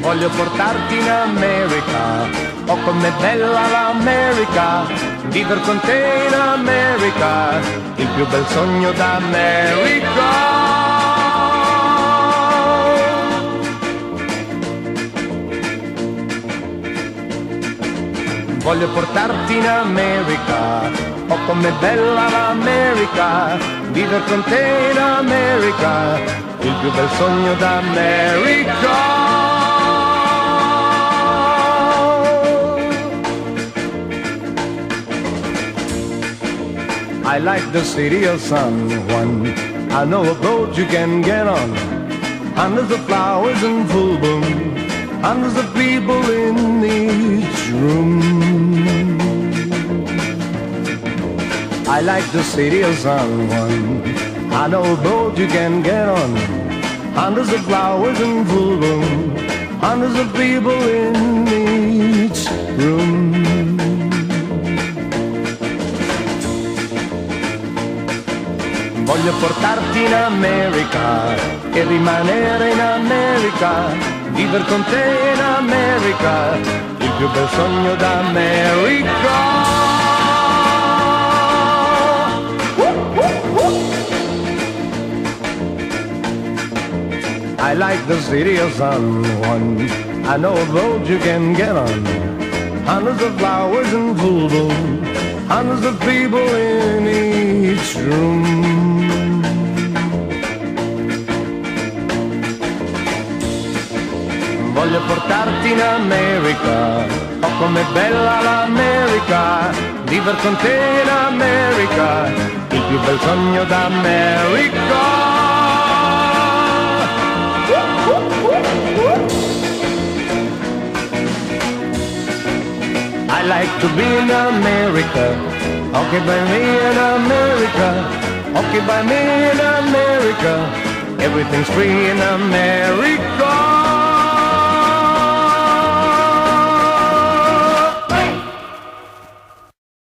Voglio portarti in America, oh com'è bella l'America, viver con te in America, il più bel sogno d'America. Voglio portarti in America, oh com'è bella l'America, viver con te in America, il più bel sogno d'America. I like the city of San Juan. I know a boat you can get on. Hundreds of flowers in full bloom. Hundreds of people in each room. I like the city of San Juan. I know a boat you can get on. Hundreds of flowers in full bloom. Hundreds of people in each room. Voglio portarti in America e rimanere in America, viver con te in America, il più bel sogno d'America. I like the city of San Juan. I know a boat you can get on. Hundreds of flowers in full bloom. Hundreds of people in each room. Voglio portarti in America, oh com'è bella l'America, viver con te in America, il più bel sogno d'America. I like to be in America, okay by me in America, okay by me in America, everything's free in America.